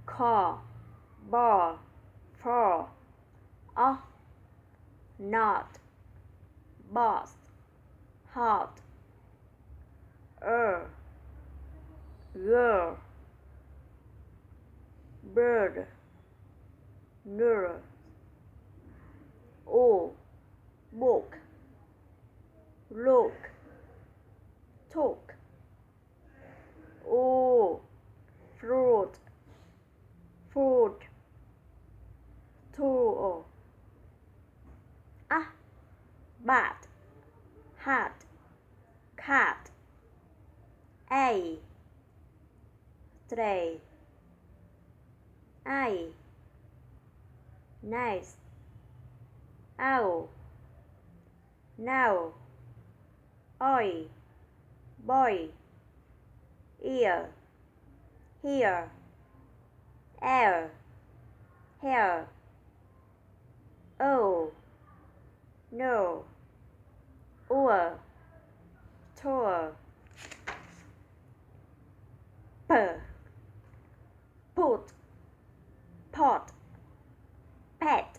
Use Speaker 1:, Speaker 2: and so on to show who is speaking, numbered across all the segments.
Speaker 1: call, ball, fall, not, boss, hot, girl, bird, nurse, book, look, talk, fruit, food, tool, bat, hat, cat, tray, eye, nice, owl, now, oi, boy, ear, here, air, hair, no, oar, tour, put, pot, pet,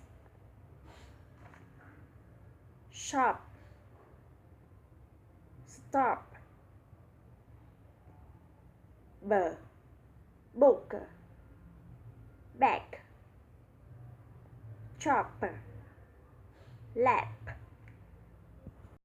Speaker 1: shop, stop, book, back, chop, lap,